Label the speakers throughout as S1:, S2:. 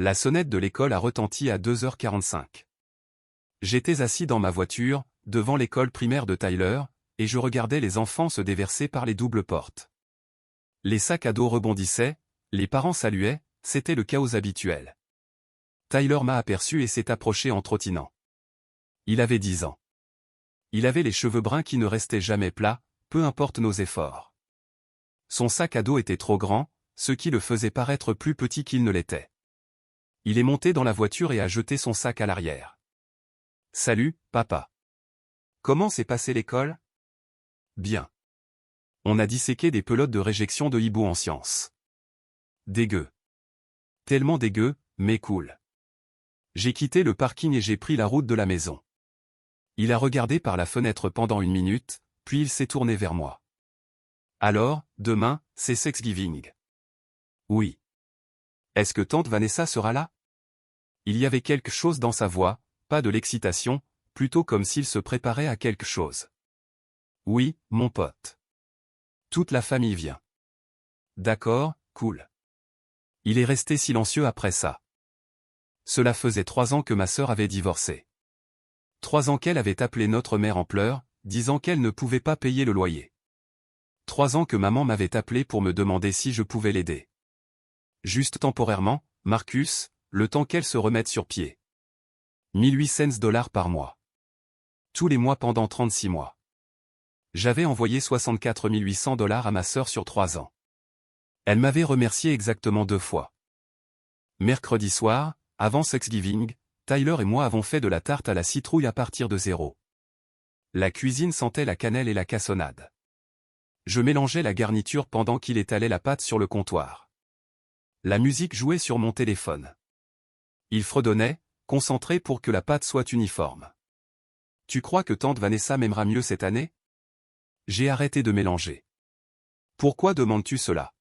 S1: La sonnette de l'école a retenti à 2h45. J'étais assis dans ma voiture, devant l'école primaire de Tyler, et je regardais les enfants se déverser par les doubles portes. Les sacs à dos rebondissaient, les parents saluaient, c'était le chaos habituel. Tyler m'a aperçu et s'est approché en trottinant. Il avait 10 ans. Il avait les cheveux bruns qui ne restaient jamais plats, peu importe nos efforts. Son sac à dos était trop grand, ce qui le faisait paraître plus petit qu'il ne l'était. Il est monté dans la voiture et a jeté son sac à l'arrière. « Salut, papa. Comment s'est passée l'école ? » Bien. On a disséqué des pelotes de réjection de hibou en sciences. Dégueu. Tellement dégueu, mais cool. J'ai quitté le parking et j'ai pris la route de la maison. Il a regardé par la fenêtre pendant 1 minute, puis il s'est tourné vers moi. Alors, demain, c'est Thanksgiving. Oui. Est-ce que tante Vanessa sera là? Il y avait quelque chose dans sa voix, pas de l'excitation, plutôt comme s'il se préparait à quelque chose. Oui, mon pote. Toute la famille vient. D'accord, cool. Il est resté silencieux après ça. Cela faisait 3 ans que ma sœur avait divorcé. 3 ans qu'elle avait appelé notre mère en pleurs, disant qu'elle ne pouvait pas payer le loyer. 3 ans que maman m'avait appelé pour me demander si je pouvais l'aider. Juste temporairement, Marcus, le temps qu'elle se remette sur pied. 1800$ par mois. Tous les mois pendant 36 mois. J'avais envoyé 64 800$ à ma sœur sur 3 ans. Elle m'avait remercié exactement 2 fois. Mercredi soir, avant Thanksgiving, Tyler et moi avons fait de la tarte à la citrouille à partir de 0. La cuisine sentait la cannelle et la cassonade. Je mélangeais la garniture pendant qu'il étalait la pâte sur le comptoir. La musique jouait sur mon téléphone. Il fredonnait, concentré pour que la pâte soit uniforme. Tu crois que tante Vanessa m'aimera mieux cette année? J'ai arrêté de mélanger. Pourquoi demandes-tu cela?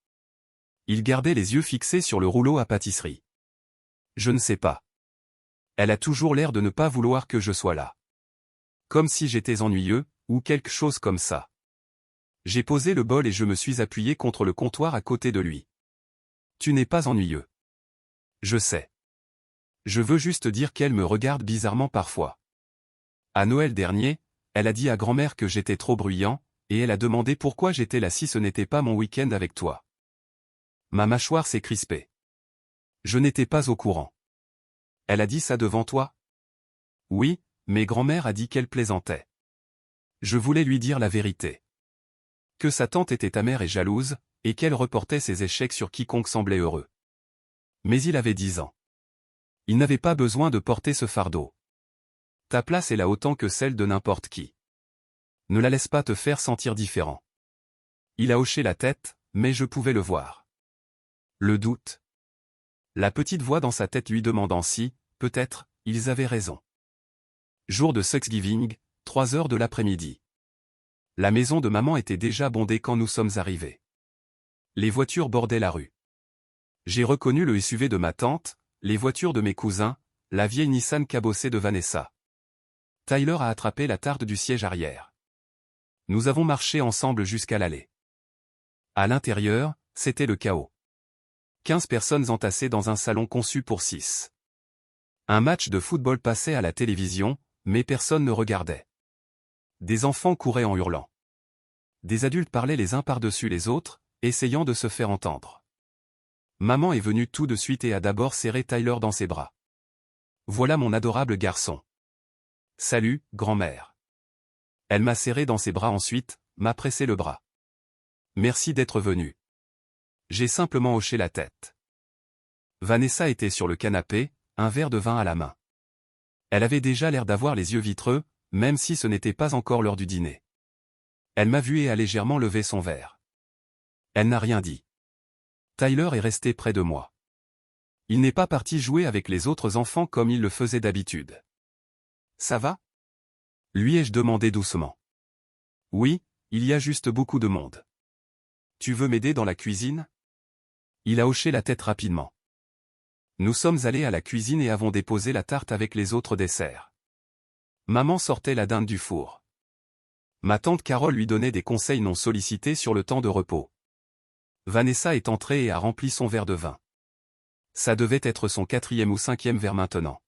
S1: Il gardait les yeux fixés sur le rouleau à pâtisserie. Je ne sais pas. Elle a toujours l'air de ne pas vouloir que je sois là. Comme si j'étais ennuyeux, ou quelque chose comme ça. J'ai posé le bol et je me suis appuyé contre le comptoir à côté de lui. Tu n'es pas ennuyeux. Je sais. Je veux juste dire qu'elle me regarde bizarrement parfois. À Noël dernier, elle a dit à grand-mère que j'étais trop bruyant, et elle a demandé pourquoi j'étais là si ce n'était pas mon week-end avec toi. Ma mâchoire s'est crispée. Je n'étais pas au courant. Elle a dit ça devant toi? Oui, mais grand-mère a dit qu'elle plaisantait. Je voulais lui dire la vérité. Que sa tante était amère et jalouse, et qu'elle reportait ses échecs sur quiconque semblait heureux. Mais il avait 10 ans. Il n'avait pas besoin de porter ce fardeau. Ta place est là autant que celle de n'importe qui. Ne la laisse pas te faire sentir différent. Il a hoché la tête, mais je pouvais le voir. Le doute. La petite voix dans sa tête lui demandant si, peut-être, ils avaient raison. Jour de Thanksgiving, 3 heures de l'après-midi. La maison de maman était déjà bondée quand nous sommes arrivés. Les voitures bordaient la rue. J'ai reconnu le SUV de ma tante, les voitures de mes cousins, la vieille Nissan cabossée de Vanessa. Tyler a attrapé la tarte du siège arrière. Nous avons marché ensemble jusqu'à l'allée. À l'intérieur, c'était le chaos. 15 personnes entassées dans un salon conçu pour 6. Un match de football passait à la télévision, mais personne ne regardait. Des enfants couraient en hurlant. Des adultes parlaient les uns par-dessus les autres, essayant de se faire entendre. Maman est venue tout de suite et a d'abord serré Tyler dans ses bras. Voilà mon adorable garçon. Salut, grand-mère. Elle m'a serré dans ses bras ensuite, m'a pressé le bras. Merci d'être venu. J'ai simplement hoché la tête. Vanessa était sur le canapé, un verre de vin à la main. Elle avait déjà l'air d'avoir les yeux vitreux, même si ce n'était pas encore l'heure du dîner. Elle m'a vu et a légèrement levé son verre. Elle n'a rien dit. Tyler est resté près de moi. Il n'est pas parti jouer avec les autres enfants comme il le faisait d'habitude. Ça va? Lui ai-je demandé doucement. Oui, il y a juste beaucoup de monde. Tu veux m'aider dans la cuisine? Il a hoché la tête rapidement. Nous sommes allés à la cuisine et avons déposé la tarte avec les autres desserts. Maman sortait la dinde du four. Ma tante Carole lui donnait des conseils non sollicités sur le temps de repos. Vanessa est entrée et a rempli son verre de vin. Ça devait être son 4e ou 5e verre maintenant.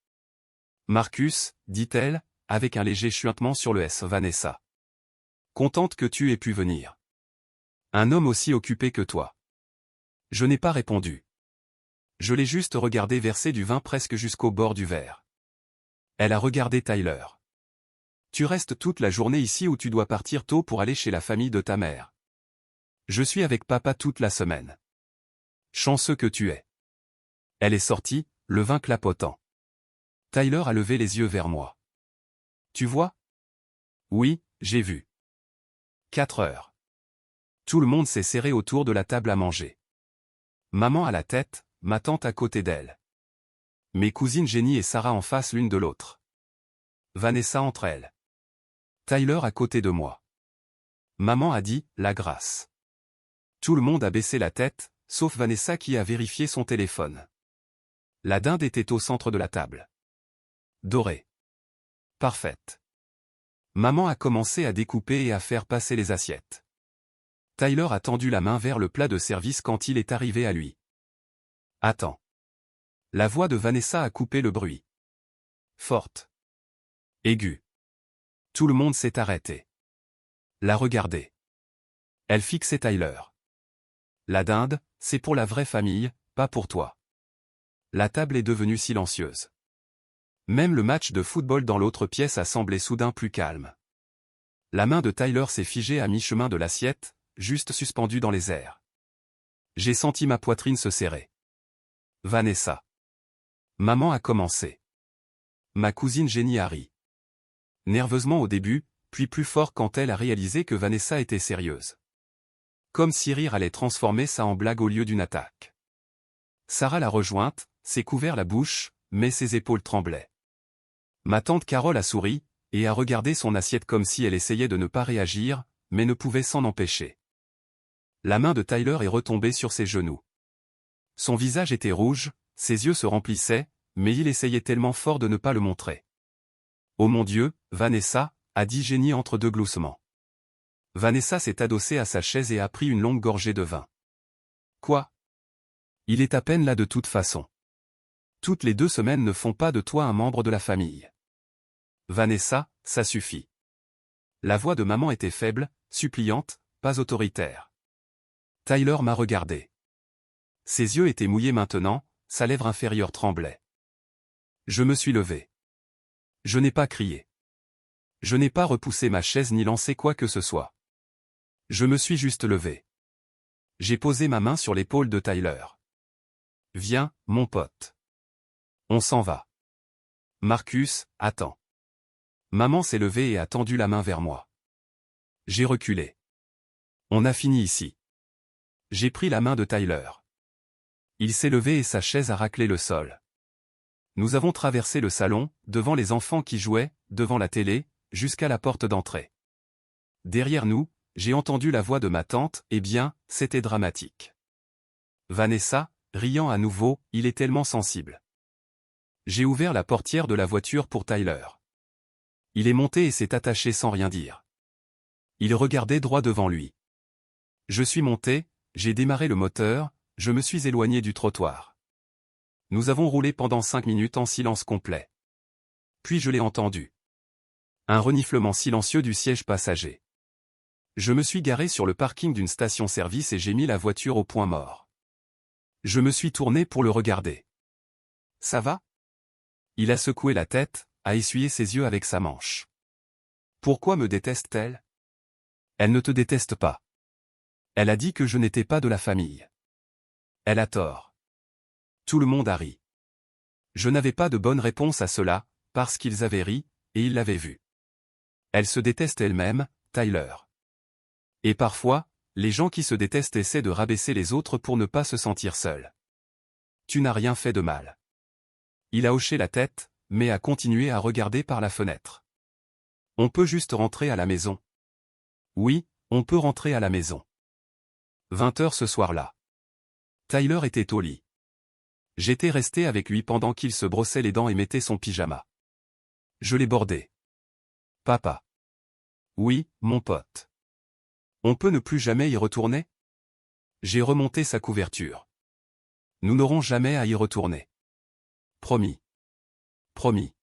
S1: Marcus, dit-elle, avec un léger chuintement sur le S. Vanessa. Contente que tu aies pu venir. Un homme aussi occupé que toi. Je n'ai pas répondu. Je l'ai juste regardé verser du vin presque jusqu'au bord du verre. Elle a regardé Tyler. Tu restes toute la journée ici ou tu dois partir tôt pour aller chez la famille de ta mère? Je suis avec papa toute la semaine. Chanceux que tu es. Elle est sortie, le vin clapotant. Tyler a levé les yeux vers moi. Tu vois? Oui, j'ai vu. 4 heures. Tout le monde s'est serré autour de la table à manger. Maman à la tête, ma tante à côté d'elle. Mes cousines Jenny et Sarah en face l'une de l'autre. Vanessa entre elles. Tyler à côté de moi. Maman a dit, la grâce. Tout le monde a baissé la tête, sauf Vanessa qui a vérifié son téléphone. La dinde était au centre de la table. Dorée. Parfaite. Maman a commencé à découper et à faire passer les assiettes. Tyler a tendu la main vers le plat de service quand il est arrivé à lui. Attends. La voix de Vanessa a coupé le bruit. Forte. Aiguë. Tout le monde s'est arrêté. La regarder. Elle fixait Tyler. La dinde, c'est pour la vraie famille, pas pour toi. La table est devenue silencieuse. Même le match de football dans l'autre pièce a semblé soudain plus calme. La main de Tyler s'est figée à mi-chemin de l'assiette, juste suspendue dans les airs. J'ai senti ma poitrine se serrer. Vanessa. Maman a commencé. Ma cousine Jenny a ri. Nerveusement au début, puis plus fort quand elle a réalisé que Vanessa était sérieuse. Comme si rire allait transformer ça en blague au lieu d'une attaque. Sarah l'a rejointe, s'est couvert la bouche, mais ses épaules tremblaient. Ma tante Carole a souri, et a regardé son assiette comme si elle essayait de ne pas réagir, mais ne pouvait s'en empêcher. La main de Tyler est retombée sur ses genoux. Son visage était rouge, ses yeux se remplissaient, mais il essayait tellement fort de ne pas le montrer. « Oh mon Dieu, Vanessa !» a dit Jenny entre deux gloussements. Vanessa s'est adossée à sa chaise et a pris une longue gorgée de vin. « Quoi? Il est à peine là de toute façon. Toutes les 2 semaines ne font pas de toi un membre de la famille. Vanessa, ça suffit. » La voix de maman était faible, suppliante, pas autoritaire. Tyler m'a regardé. Ses yeux étaient mouillés maintenant, sa lèvre inférieure tremblait. Je me suis levé. Je n'ai pas crié. Je n'ai pas repoussé ma chaise ni lancé quoi que ce soit. Je me suis juste levé. J'ai posé ma main sur l'épaule de Tyler. Viens, mon pote. On s'en va. Marcus, attends. Maman s'est levée et a tendu la main vers moi. J'ai reculé. On a fini ici. J'ai pris la main de Tyler. Il s'est levé et sa chaise a raclé le sol. Nous avons traversé le salon, devant les enfants qui jouaient, devant la télé, jusqu'à la porte d'entrée. Derrière nous, j'ai entendu la voix de ma tante, eh bien, c'était dramatique. Vanessa, riant à nouveau, il est tellement sensible. J'ai ouvert la portière de la voiture pour Tyler. Il est monté et s'est attaché sans rien dire. Il regardait droit devant lui. Je suis monté, j'ai démarré le moteur, je me suis éloigné du trottoir. Nous avons roulé pendant 5 minutes en silence complet. Puis je l'ai entendu. Un reniflement silencieux du siège passager. Je me suis garé sur le parking d'une station-service et j'ai mis la voiture au point mort. Je me suis tourné pour le regarder. Ça va? Il a secoué la tête, a essuyé ses yeux avec sa manche. Pourquoi me déteste-t-elle? Elle ne te déteste pas. Elle a dit que je n'étais pas de la famille. Elle a tort. Tout le monde a ri. Je n'avais pas de bonne réponse à cela, parce qu'ils avaient ri, et ils l'avaient vu. Elle se déteste elle-même, Tyler. Et parfois, les gens qui se détestent essaient de rabaisser les autres pour ne pas se sentir seuls. Tu n'as rien fait de mal. Il a hoché la tête, mais a continué à regarder par la fenêtre. On peut juste rentrer à la maison. Oui, on peut rentrer à la maison. 20 heures ce soir-là. Tyler était au lit. J'étais resté avec lui pendant qu'il se brossait les dents et mettait son pyjama. Je l'ai bordé. Papa. Oui, mon pote. On peut ne plus jamais y retourner? J'ai remonté sa couverture. Nous n'aurons jamais à y retourner. Promis. Promis.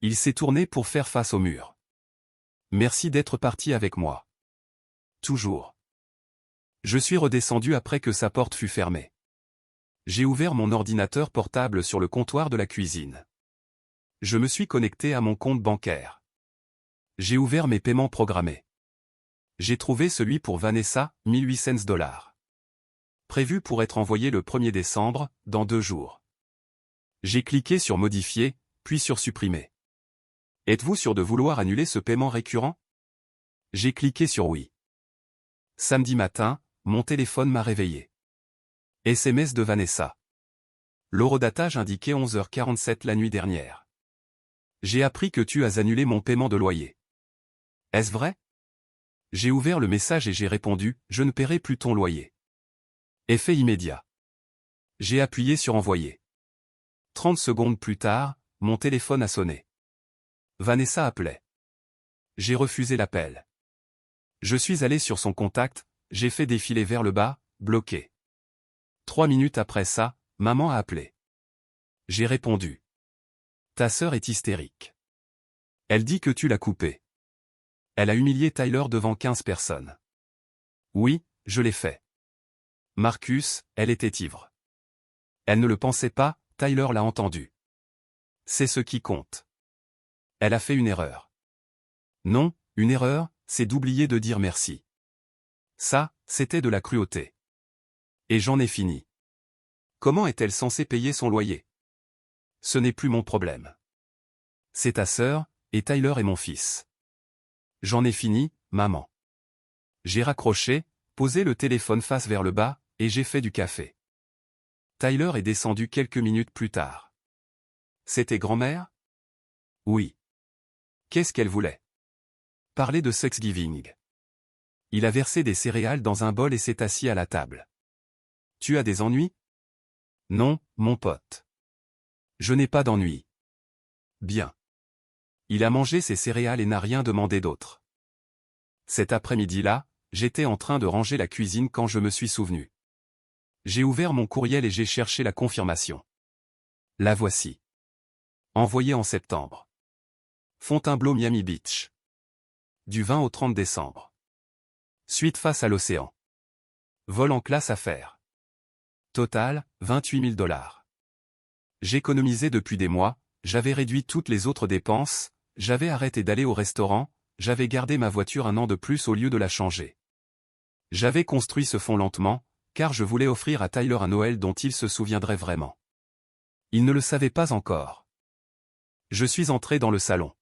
S1: Il s'est tourné pour faire face au mur. Merci d'être parti avec moi. Toujours. Je suis redescendu après que sa porte fut fermée. J'ai ouvert mon ordinateur portable sur le comptoir de la cuisine. Je me suis connecté à mon compte bancaire. J'ai ouvert mes paiements programmés. J'ai trouvé celui pour Vanessa, $1800. Prévu pour être envoyé le 1er décembre, dans 2 jours. J'ai cliqué sur Modifier, puis sur Supprimer. Êtes-vous sûr de vouloir annuler ce paiement récurrent? J'ai cliqué sur Oui. Samedi matin, mon téléphone m'a réveillé. SMS de Vanessa. L'horodatage indiquait 11h47 la nuit dernière. J'ai appris que tu as annulé mon paiement de loyer. Est-ce vrai? J'ai ouvert le message et j'ai répondu, je ne paierai plus ton loyer. Effet immédiat. J'ai appuyé sur Envoyer. 30 secondes plus tard, mon téléphone a sonné. Vanessa appelait. J'ai refusé l'appel. Je suis allé sur son contact, j'ai fait défiler vers le bas, bloqué. 3 minutes après ça, maman a appelé. J'ai répondu. Ta sœur est hystérique. Elle dit que tu l'as coupée. Elle a humilié Tyler devant 15 personnes. Oui, je l'ai fait. Marcus, elle était ivre. Elle ne le pensait pas, Tyler l'a entendu. C'est ce qui compte. Elle a fait une erreur. Non, une erreur, c'est d'oublier de dire merci. Ça, c'était de la cruauté. Et j'en ai fini. Comment est-elle censée payer son loyer? Ce n'est plus mon problème. C'est ta sœur, et Tyler est mon fils. J'en ai fini, maman. J'ai raccroché, posé le téléphone face vers le bas, et j'ai fait du café. Tyler est descendu quelques minutes plus tard. C'était grand-mère? Oui. Qu'est-ce qu'elle voulait? Parler de Thanksgiving. Il a versé des céréales dans un bol et s'est assis à la table. Tu as des ennuis? Non, mon pote. Je n'ai pas d'ennuis. Bien. Il a mangé ses céréales et n'a rien demandé d'autre. Cet après-midi-là, j'étais en train de ranger la cuisine quand je me suis souvenu. J'ai ouvert mon courriel et j'ai cherché la confirmation. La voici. Envoyé en septembre. Fontainebleau, Miami Beach. Du 20 au 30 décembre. Suite face à l'océan. Vol en classe affaires. Total, $28 000. J'économisais depuis des mois, j'avais réduit toutes les autres dépenses, j'avais arrêté d'aller au restaurant, j'avais gardé ma voiture 1 an de plus au lieu de la changer. J'avais construit ce fonds lentement, car je voulais offrir à Tyler un Noël dont il se souviendrait vraiment. Il ne le savait pas encore. Je suis entré dans le salon.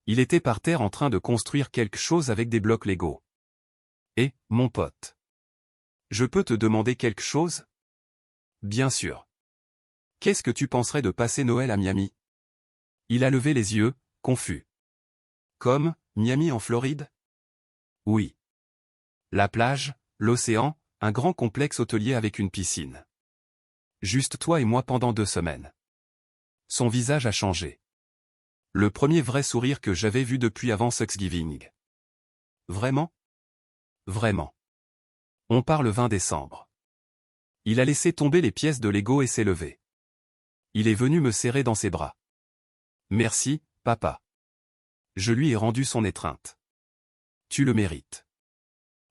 S1: Il était par terre en train de construire quelque chose avec des blocs Lego. Et, mon pote. Je peux te demander quelque chose? Bien sûr. Qu'est-ce que tu penserais de passer Noël à Miami? Il a levé les yeux, confus. Comme, Miami en Floride? Oui. La plage, l'océan, un grand complexe hôtelier avec une piscine. Juste toi et moi pendant 2 semaines. Son visage a changé. Le premier vrai sourire que j'avais vu depuis avant Thanksgiving. Vraiment? Vraiment. On part le 20 décembre. Il a laissé tomber les pièces de Lego et s'est levé. Il est venu me serrer dans ses bras. Merci, papa. Je lui ai rendu son étreinte. Tu le mérites.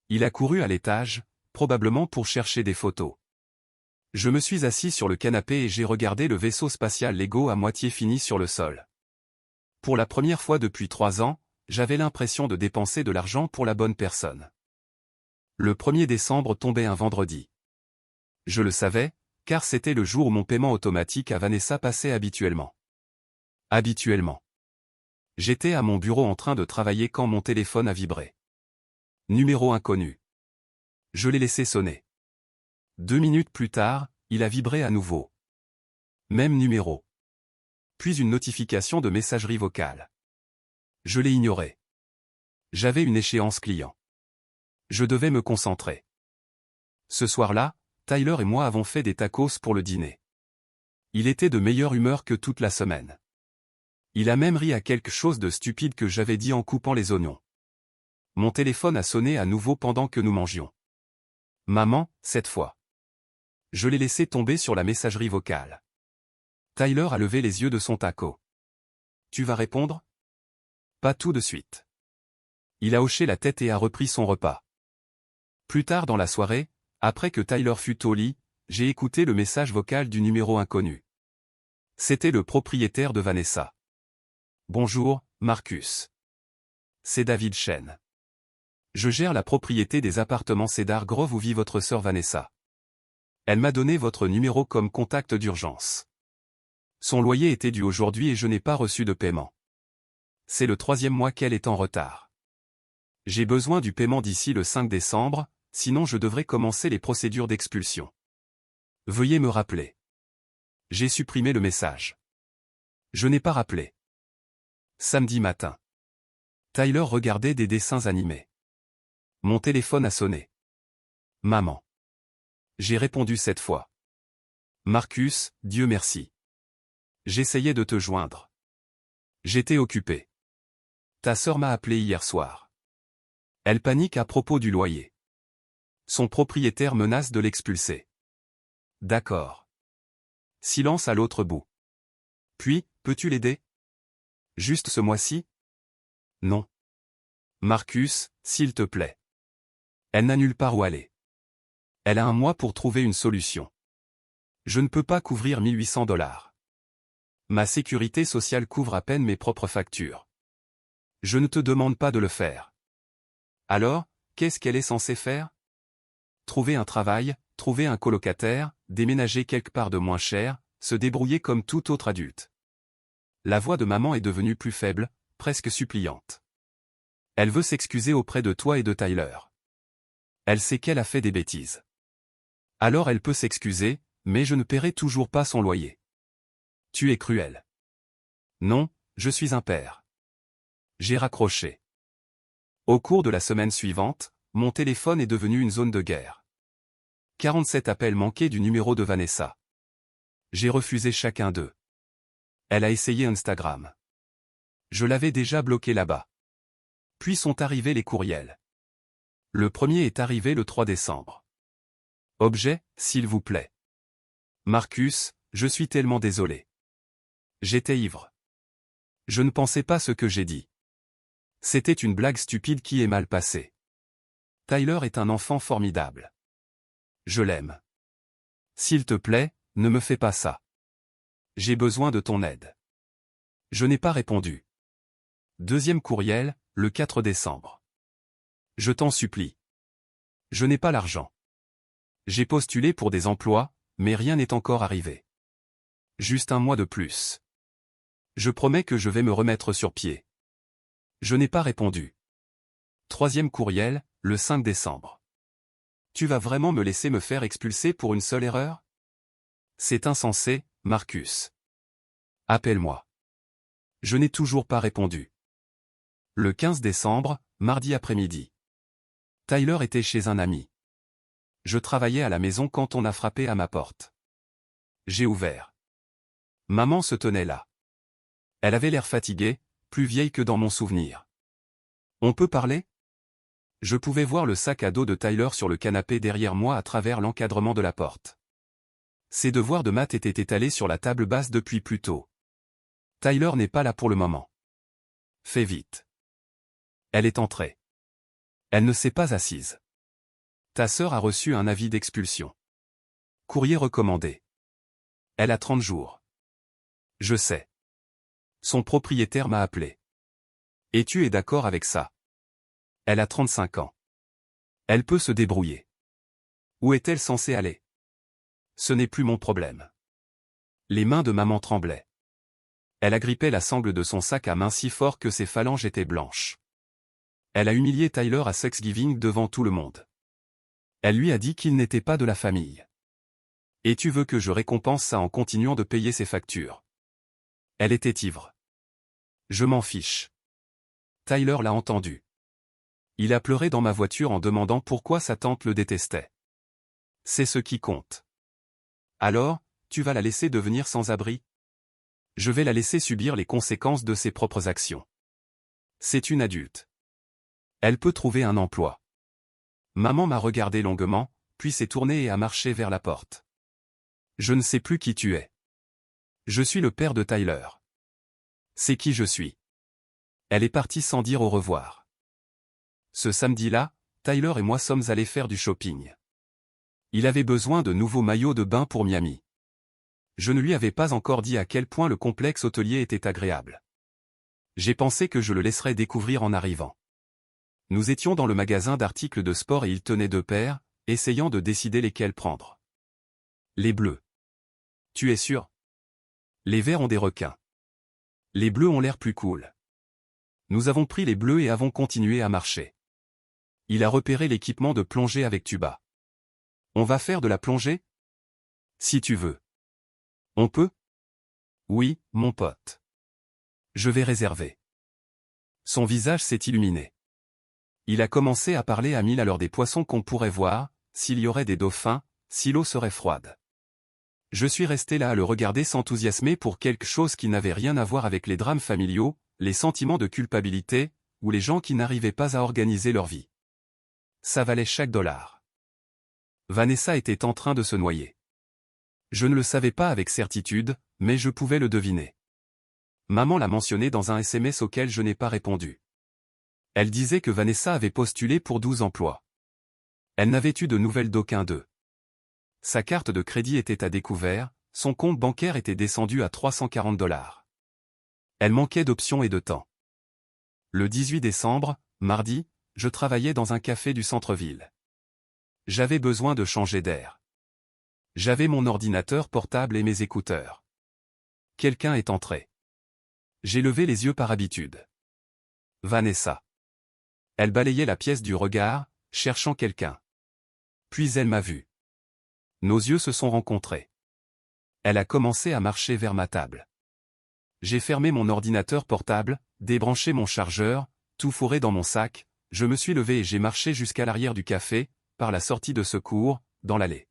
S1: Il a couru à l'étage, probablement pour chercher des photos. Je me suis assis sur le canapé et j'ai regardé le vaisseau spatial Lego à moitié fini sur le sol. Pour la première fois depuis 3 ans, j'avais l'impression de dépenser de l'argent pour la bonne personne. Le 1er décembre tombait un vendredi. Je le savais, car c'était le jour où mon paiement automatique à Vanessa passait habituellement. Habituellement. J'étais à mon bureau en train de travailler quand mon téléphone a vibré. Numéro inconnu. Je l'ai laissé sonner. 2 minutes plus tard, il a vibré à nouveau. Même numéro. Puis une notification de messagerie vocale. Je l'ai ignoré. J'avais une échéance client. Je devais me concentrer. Ce soir-là, Tyler et moi avons fait des tacos pour le dîner. Il était de meilleure humeur que toute la semaine. Il a même ri à quelque chose de stupide que j'avais dit en coupant les oignons. Mon téléphone a sonné à nouveau pendant que nous mangions. Maman, cette fois. Je l'ai laissé tomber sur la messagerie vocale. Tyler a levé les yeux de son taco. Tu vas répondre? Pas tout de suite. Il a hoché la tête et a repris son repas. Plus tard dans la soirée, après que Tyler fut au lit, j'ai écouté le message vocal du numéro inconnu. C'était le propriétaire de Vanessa. Bonjour, Marcus. C'est David Chen. Je gère la propriété des appartements Cedar Grove où vit votre sœur Vanessa. Elle m'a donné votre numéro comme contact d'urgence. Son loyer était dû aujourd'hui et je n'ai pas reçu de paiement. C'est le 3e mois qu'elle est en retard. J'ai besoin du paiement d'ici le 5 décembre, sinon je devrais commencer les procédures d'expulsion. Veuillez me rappeler. J'ai supprimé le message. Je n'ai pas rappelé. Samedi matin. Tyler regardait des dessins animés. Mon téléphone a sonné. Maman. J'ai répondu cette fois. Marcus, Dieu merci. J'essayais de te joindre. J'étais occupé. Ta sœur m'a appelé hier soir. Elle panique à propos du loyer. Son propriétaire menace de l'expulser. D'accord. Silence à l'autre bout. Puis, peux-tu l'aider? Juste ce mois-ci? Non. Marcus, s'il te plaît. Elle n'a nulle part où aller. Elle a un mois pour trouver une solution. Je ne peux pas couvrir $1 800. Ma sécurité sociale couvre à peine mes propres factures. Je ne te demande pas de le faire. Alors, qu'est-ce qu'elle est censée faire? Trouver un travail, trouver un colocataire, déménager quelque part de moins cher, se débrouiller comme tout autre adulte. La voix de maman est devenue plus faible, presque suppliante. Elle veut s'excuser auprès de toi et de Tyler. Elle sait qu'elle a fait des bêtises. Alors elle peut s'excuser, mais je ne paierai toujours pas son loyer. Tu es cruel. Non, je suis un père. J'ai raccroché. Au cours de la semaine suivante, mon téléphone est devenu une zone de guerre. 47 appels manqués du numéro de Vanessa. J'ai refusé chacun d'eux. Elle a essayé Instagram. Je l'avais déjà bloqué là-bas. Puis sont arrivés les courriels. Le premier est arrivé le 3 décembre. Objet, s'il vous plaît. Marcus, je suis tellement désolé. J'étais ivre. Je ne pensais pas ce que j'ai dit. C'était une blague stupide qui est mal passée. Tyler est un enfant formidable. Je l'aime. S'il te plaît, ne me fais pas ça. J'ai besoin de ton aide. Je n'ai pas répondu. Deuxième courriel, le 4 décembre. Je t'en supplie. Je n'ai pas l'argent. J'ai postulé pour des emplois, mais rien n'est encore arrivé. Juste un mois de plus. Je promets que je vais me remettre sur pied. Je n'ai pas répondu. Troisième courriel, le 5 décembre. Tu vas vraiment me laisser me faire expulser pour une seule erreur? C'est insensé, Marcus. Appelle-moi. Je n'ai toujours pas répondu. Le 15 décembre, mardi après-midi. Tyler était chez un ami. Je travaillais à la maison quand on a frappé à ma porte. J'ai ouvert. Maman se tenait là. Elle avait l'air fatiguée, plus vieille que dans mon souvenir. On peut parler? Je pouvais voir le sac à dos de Tyler sur le canapé derrière moi à travers l'encadrement de la porte. Ses devoirs de maths étaient étalés sur la table basse depuis plus tôt. Tyler n'est pas là pour le moment. Fais vite. Elle est entrée. Elle ne s'est pas assise. Ta sœur a reçu un avis d'expulsion. Courrier recommandé. Elle a 30 jours. Je sais. Son propriétaire m'a appelé. Et tu es d'accord avec ça? Elle a 35 ans. Elle peut se débrouiller. Où est-elle censée aller? Ce n'est plus mon problème. Les mains de maman tremblaient. Elle agrippait la sangle de son sac à main si fort que ses phalanges étaient blanches. Elle a humilié Tyler à Thanksgiving devant tout le monde. Elle lui a dit qu'il n'était pas de la famille. Et tu veux que je récompense ça en continuant de payer ses factures? Elle était ivre. Je m'en fiche. Tyler l'a entendu. Il a pleuré dans ma voiture en demandant pourquoi sa tante le détestait. C'est ce qui compte. Alors, tu vas la laisser devenir sans abri? Je vais la laisser subir les conséquences de ses propres actions. C'est une adulte. Elle peut trouver un emploi. Maman m'a regardé longuement, puis s'est tournée et a marché vers la porte. Je ne sais plus qui tu es. Je suis le père de Tyler. C'est qui je suis. Elle est partie sans dire au revoir. Ce samedi-là, Tyler et moi sommes allés faire du shopping. Il avait besoin de nouveaux maillots de bain pour Miami. Je ne lui avais pas encore dit à quel point le complexe hôtelier était agréable. J'ai pensé que je le laisserais découvrir en arrivant. Nous étions dans le magasin d'articles de sport et il tenait deux paires, essayant de décider lesquels prendre. Les bleus. Tu es sûr? Les verts ont des requins. Les bleus ont l'air plus cool. Nous avons pris les bleus et avons continué à marcher. Il a repéré l'équipement de plongée avec tuba. On va faire de la plongée? Si tu veux. On peut? Oui, mon pote. Je vais réserver. Son visage s'est illuminé. Il a commencé à parler à mille à l'heure des poissons qu'on pourrait voir, s'il y aurait des dauphins, si l'eau serait froide. Je suis resté là à le regarder s'enthousiasmer pour quelque chose qui n'avait rien à voir avec les drames familiaux, les sentiments de culpabilité, ou les gens qui n'arrivaient pas à organiser leur vie. Ça valait chaque dollar. Vanessa était en train de se noyer. Je ne le savais pas avec certitude, mais je pouvais le deviner. Maman l'a mentionné dans un SMS auquel je n'ai pas répondu. Elle disait que Vanessa avait postulé pour 12 emplois. Elle n'avait eu de nouvelles d'aucun d'eux. Sa carte de crédit était à découvert, son compte bancaire était descendu à 340 $. Elle manquait d'options et de temps. Le 18 décembre, mardi, je travaillais dans un café du centre-ville. J'avais besoin de changer d'air. J'avais mon ordinateur portable et mes écouteurs. Quelqu'un est entré. J'ai levé les yeux par habitude. Vanessa. Elle balayait la pièce du regard, cherchant quelqu'un. Puis elle m'a vu. Nos yeux se sont rencontrés. Elle a commencé à marcher vers ma table. J'ai fermé mon ordinateur portable, débranché mon chargeur, tout fourré dans mon sac, je me suis levé et j'ai marché jusqu'à l'arrière du café, par la sortie de secours, dans l'allée.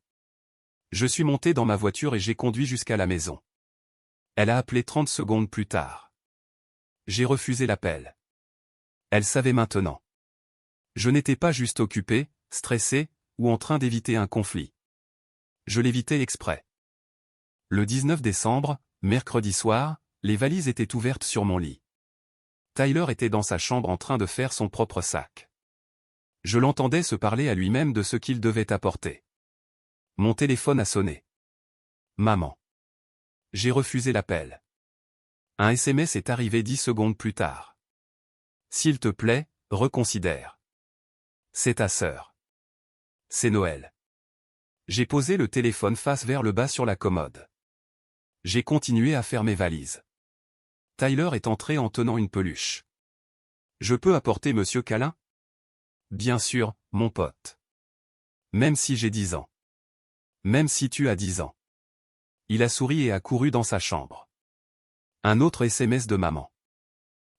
S1: Je suis monté dans ma voiture et j'ai conduit jusqu'à la maison. Elle a appelé 30 secondes plus tard. J'ai refusé l'appel. Elle savait maintenant. Je n'étais pas juste occupé, stressé, ou en train d'éviter un conflit. Je l'évitais exprès. Le 19 décembre, mercredi soir, les valises étaient ouvertes sur mon lit. Tyler était dans sa chambre en train de faire son propre sac. Je l'entendais se parler à lui-même de ce qu'il devait apporter. Mon téléphone a sonné. Maman. J'ai refusé l'appel. Un SMS est arrivé 10 secondes plus tard. S'il te plaît, reconsidère. C'est ta sœur. C'est Noël. J'ai posé le téléphone face vers le bas sur la commode. J'ai continué à faire mes valises. Tyler est entré en tenant une peluche. Je peux apporter Monsieur Câlin? Bien sûr, mon pote. Même si j'ai 10 ans. Même si tu as 10 ans. Il a souri et a couru dans sa chambre. Un autre SMS de maman.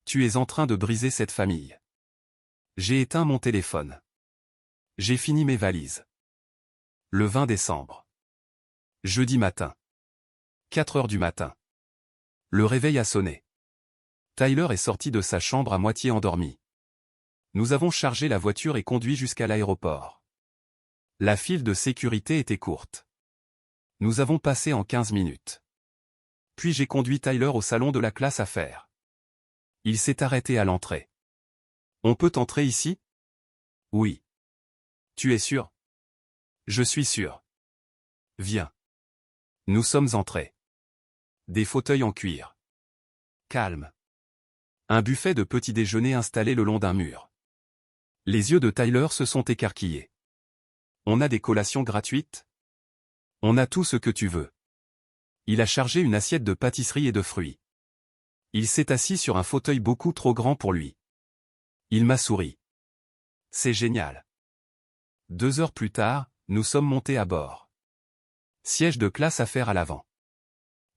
S1: Tu es en train de briser cette famille. J'ai éteint mon téléphone. J'ai fini mes valises. Le 20 décembre. Jeudi matin. 4 heures du matin. Le réveil a sonné. Tyler est sorti de sa chambre à moitié endormi. Nous avons chargé la voiture et conduit jusqu'à l'aéroport. La file de sécurité était courte. Nous avons passé en 15 minutes. Puis j'ai conduit Tyler au salon de la classe affaires. Il s'est arrêté à l'entrée. On peut entrer ici? Oui. Tu es sûr? Je suis sûr. Viens. Nous sommes entrés. Des fauteuils en cuir. Calme. Un buffet de petit déjeuner installé le long d'un mur. Les yeux de Tyler se sont écarquillés. On a des collations gratuites? On a tout ce que tu veux. Il a chargé une assiette de pâtisserie et de fruits. Il s'est assis sur un fauteuil beaucoup trop grand pour lui. Il m'a souri. C'est génial. 2 heures plus tard, nous sommes montés à bord. Siège de classe affaires à l'avant.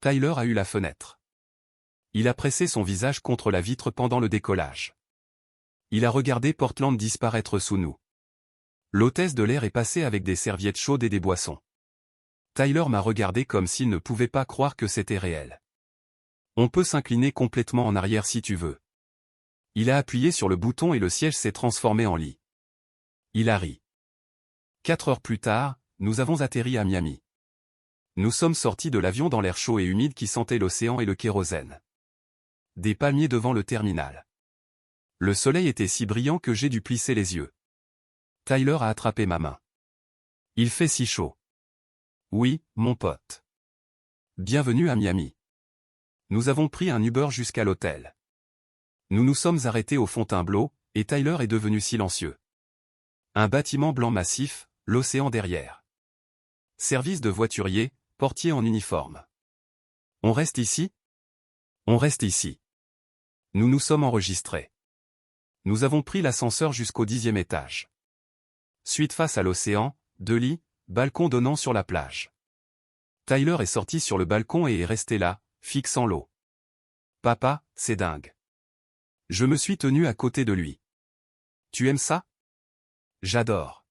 S1: Tyler a eu la fenêtre. Il a pressé son visage contre la vitre pendant le décollage. Il a regardé Portland disparaître sous nous. L'hôtesse de l'air est passée avec des serviettes chaudes et des boissons. Tyler m'a regardé comme s'il ne pouvait pas croire que c'était réel. On peut s'incliner complètement en arrière si tu veux. Il a appuyé sur le bouton et le siège s'est transformé en lit. Il a ri. 4 heures plus tard, nous avons atterri à Miami. Nous sommes sortis de l'avion dans l'air chaud et humide qui sentait l'océan et le kérosène. Des palmiers devant le terminal. Le soleil était si brillant que j'ai dû plisser les yeux. Tyler a attrapé ma main. Il fait si chaud. Oui, mon pote. Bienvenue à Miami. Nous avons pris un Uber jusqu'à l'hôtel. Nous nous sommes arrêtés au Fontainebleau, et Tyler est devenu silencieux. Un bâtiment blanc massif, l'océan derrière. Service de voiturier, portier en uniforme. On reste ici? On reste ici. Nous nous sommes enregistrés. Nous avons pris l'ascenseur jusqu'au 10e étage. Suite face à l'océan, 2 lits, balcon donnant sur la plage. Tyler est sorti sur le balcon et est resté là, fixant l'eau. Papa, c'est dingue. Je me suis tenu à côté de lui. Tu aimes ça? J'adore.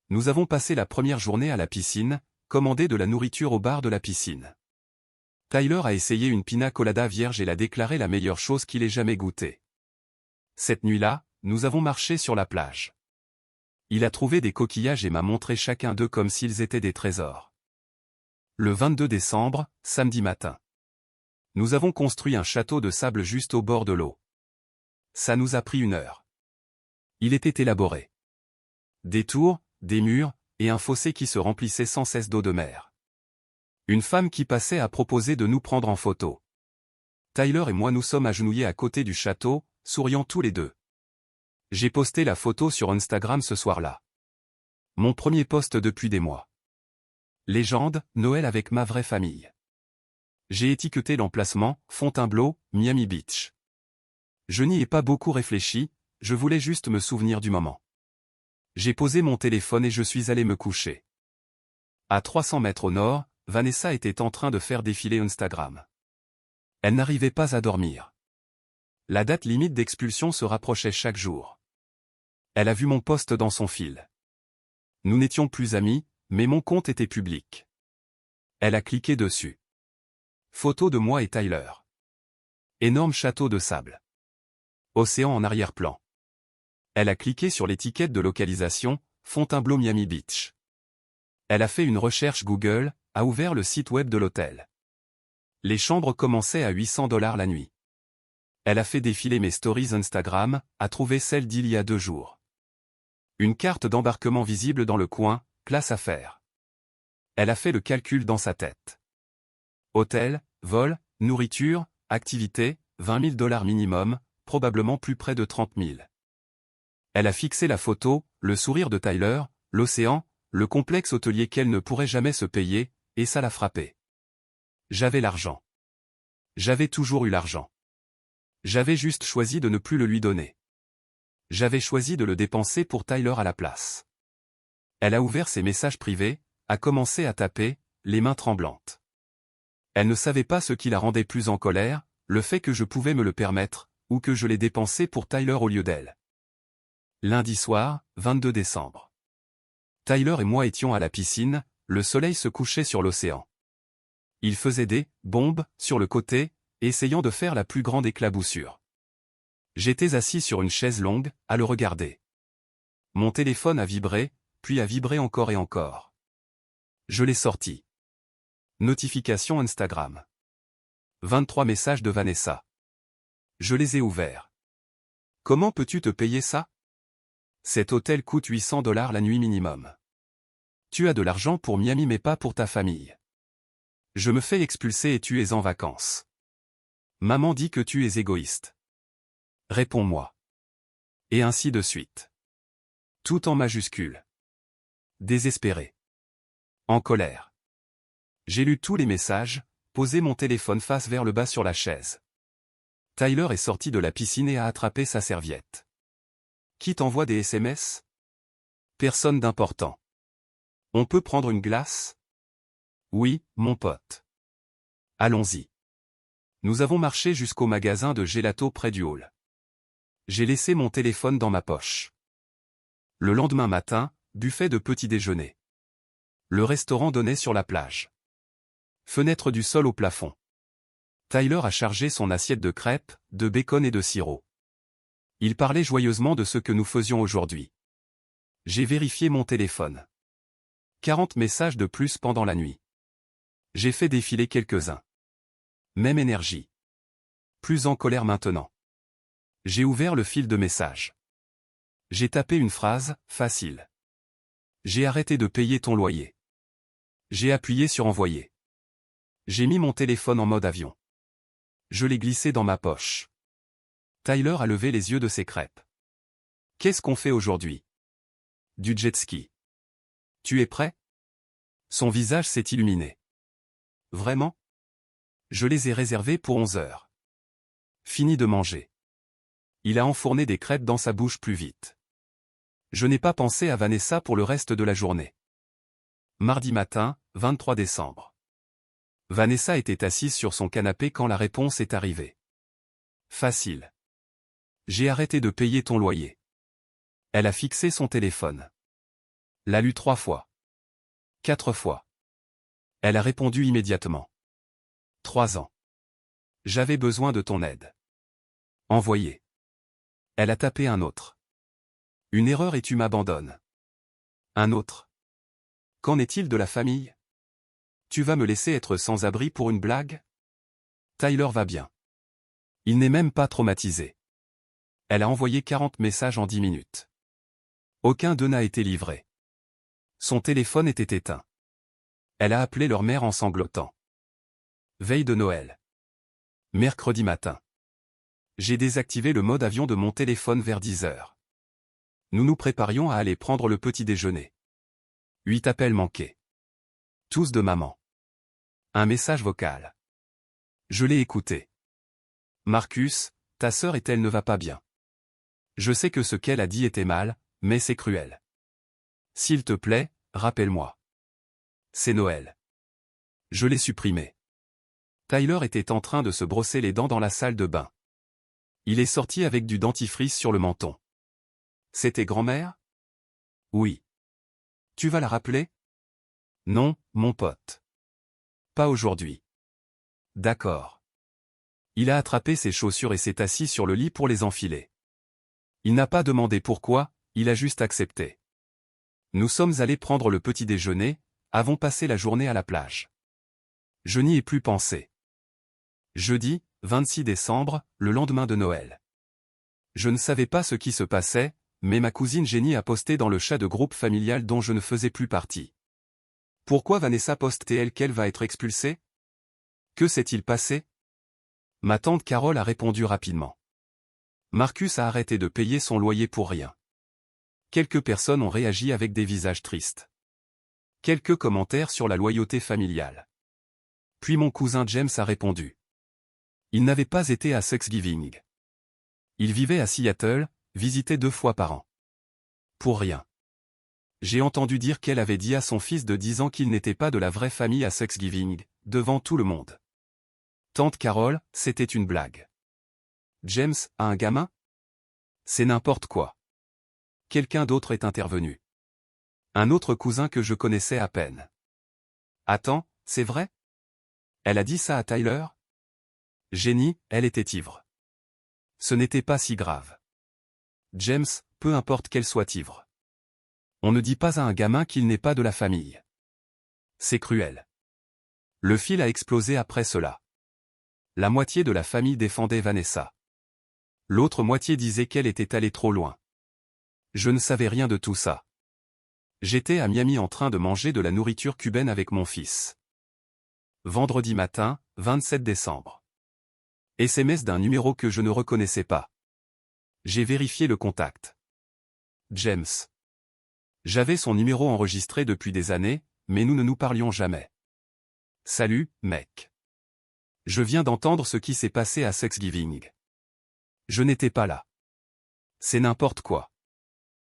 S1: Nous avons passé la première journée à la piscine, commandé de la nourriture au bar de la piscine. Tyler a essayé une pina colada vierge et l'a déclaré la meilleure chose qu'il ait jamais goûtée. Cette nuit-là, nous avons marché sur la plage. Il a trouvé des coquillages et m'a montré chacun d'eux comme s'ils étaient des trésors. Le 22 décembre, samedi matin. Nous avons construit un château de sable juste au bord de l'eau. Ça nous a pris 1 heure. Il était élaboré. Des tours, des murs, et un fossé qui se remplissait sans cesse d'eau de mer. Une femme qui passait a proposé de nous prendre en photo. Tyler et moi nous sommes agenouillés à côté du château, souriant tous les deux. J'ai posté la photo sur Instagram ce soir-là. Mon premier post depuis des mois. Légende, Noël avec ma vraie famille. J'ai étiqueté l'emplacement, Fontainebleau, Miami Beach. Je n'y ai pas beaucoup réfléchi, je voulais juste me souvenir du moment. J'ai posé mon téléphone et je suis allé me coucher. À 300 mètres au nord, Vanessa était en train de faire défiler Instagram. Elle n'arrivait pas à dormir. La date limite d'expulsion se rapprochait chaque jour. Elle a vu mon post dans son fil. Nous n'étions plus amis, mais mon compte était public. Elle a cliqué dessus. Photo de moi et Tyler. Énorme château de sable. Océan en arrière-plan. Elle a cliqué sur l'étiquette de localisation, Fontainebleau Miami Beach. Elle a fait une recherche Google, a ouvert le site web de l'hôtel. Les chambres commençaient à $800 la nuit. Elle a fait défiler mes stories Instagram, a trouvé celle d'il y a 2 jours. Une carte d'embarquement visible dans le coin, classe à faire. Elle a fait le calcul dans sa tête. Hôtel, vol, nourriture, activité, $20 000 minimum, probablement plus près de 30 000. Elle a fixé la photo, le sourire de Tyler, l'océan, le complexe hôtelier qu'elle ne pourrait jamais se payer, et ça l'a frappé. J'avais l'argent. J'avais toujours eu l'argent. J'avais juste choisi de ne plus le lui donner. J'avais choisi de le dépenser pour Tyler à la place. Elle a ouvert ses messages privés, a commencé à taper, les mains tremblantes. Elle ne savait pas ce qui la rendait plus en colère, le fait que je pouvais me le permettre, ou que je l'ai dépensé pour Tyler au lieu d'elle. Lundi soir, 22 décembre. Tyler et moi étions à la piscine, le soleil se couchait sur l'océan. Il faisait des bombes sur le côté, essayant de faire la plus grande éclaboussure. J'étais assis sur une chaise longue, à le regarder. Mon téléphone a vibré, puis a vibré encore et encore. Je l'ai sorti. Notification Instagram. 23 messages de Vanessa. Je les ai ouverts. Comment peux-tu te payer ça? Cet hôtel coûte $800 la nuit minimum. Tu as de l'argent pour Miami mais pas pour ta famille. Je me fais expulser et tu es en vacances. Maman dit que tu es égoïste. Réponds-moi. Et ainsi de suite. Tout en majuscules. Désespéré. En colère. J'ai lu tous les messages, posé mon téléphone face vers le bas sur la chaise. Tyler est sorti de la piscine et a attrapé sa serviette. Qui t'envoie des SMS? Personne d'important. On peut prendre une glace? Oui, mon pote. Allons-y. Nous avons marché jusqu'au magasin de gelato près du hall. J'ai laissé mon téléphone dans ma poche. Le lendemain matin, buffet de petit déjeuner. Le restaurant donnait sur la plage. Fenêtre du sol au plafond. Tyler a chargé son assiette de crêpes, de bacon et de sirop. Il parlait joyeusement de ce que nous faisions aujourd'hui. J'ai vérifié mon téléphone. 40 messages de plus pendant la nuit. J'ai fait défiler quelques-uns. Même énergie. Plus en colère maintenant. J'ai ouvert le fil de messages. J'ai tapé une phrase, facile. J'ai arrêté de payer ton loyer. J'ai appuyé sur envoyer. J'ai mis mon téléphone en mode avion. Je l'ai glissé dans ma poche. Tyler a levé les yeux de ses crêpes. Qu'est-ce qu'on fait aujourd'hui? Du jet ski. Tu es prêt? Son visage s'est illuminé. Vraiment? Je les ai réservés pour 11 heures. Fini de manger. Il a enfourné des crêpes dans sa bouche plus vite. Je n'ai pas pensé à Vanessa pour le reste de la journée. Mardi matin, 23 décembre. Vanessa était assise sur son canapé quand la réponse est arrivée. Facile. J'ai arrêté de payer ton loyer. Elle a fixé son téléphone. L'a lu 3 fois. 4 fois. Elle a répondu immédiatement. 3 ans. J'avais besoin de ton aide. Envoyé. Elle a tapé un autre. Une erreur et tu m'abandonnes. Un autre. Qu'en est-il de la famille? Tu vas me laisser être sans abri pour une blague? Tyler va bien. Il n'est même pas traumatisé. Elle a envoyé 40 messages en 10 minutes. Aucun d'eux n'a été livré. Son téléphone était éteint. Elle a appelé leur mère en sanglotant. Veille de Noël. Mercredi matin. J'ai désactivé le mode avion de mon téléphone vers 10 heures. Nous nous préparions à aller prendre le petit déjeuner. 8 appels manqués. Tous de maman. Un message vocal. Je l'ai écouté. Marcus, ta sœur et elle ne va pas bien. Je sais que ce qu'elle a dit était mal, mais c'est cruel. S'il te plaît, rappelle-moi. C'est Noël. Je l'ai supprimé. Tyler était en train de se brosser les dents dans la salle de bain. Il est sorti avec du dentifrice sur le menton. C'était grand-mère? Oui. Tu vas la rappeler? Non, mon pote. Pas aujourd'hui. D'accord. Il a attrapé ses chaussures et s'est assis sur le lit pour les enfiler. Il n'a pas demandé pourquoi, il a juste accepté. Nous sommes allés prendre le petit déjeuner, avons passé la journée à la plage. Je n'y ai plus pensé. Jeudi, 26 décembre, le lendemain de Noël. Je ne savais pas ce qui se passait, mais ma cousine Jenny a posté dans le chat de groupe familial dont je ne faisais plus partie. Pourquoi Vanessa poste-t-elle qu'elle va être expulsée? Que s'est-il passé? Ma tante Carole a répondu rapidement. Marcus a arrêté de payer son loyer pour rien. Quelques personnes ont réagi avec des visages tristes. Quelques commentaires sur la loyauté familiale. Puis mon cousin James a répondu. Il n'avait pas été à Thanksgiving. Il vivait à Seattle, visitait 2 fois par an. Pour rien. J'ai entendu dire qu'elle avait dit à son fils de 10 ans qu'il n'était pas de la vraie famille à Thanksgiving, devant tout le monde. Tante Carole, c'était une blague. James a un gamin? C'est n'importe quoi. Quelqu'un d'autre est intervenu. Un autre cousin que je connaissais à peine. Attends, c'est vrai? Elle a dit ça à Tyler? Jenny, elle était ivre. Ce n'était pas si grave. James, peu importe qu'elle soit ivre. On ne dit pas à un gamin qu'il n'est pas de la famille. C'est cruel. Le fil a explosé après cela. La moitié de la famille défendait Vanessa. L'autre moitié disait qu'elle était allée trop loin. Je ne savais rien de tout ça. J'étais à Miami en train de manger de la nourriture cubaine avec mon fils. Vendredi matin, 27 décembre. SMS d'un numéro que je ne reconnaissais pas. J'ai vérifié le contact. James. J'avais son numéro enregistré depuis des années, mais nous ne nous parlions jamais. Salut, mec. Je viens d'entendre ce qui s'est passé à Thanksgiving. Je n'étais pas là. C'est n'importe quoi.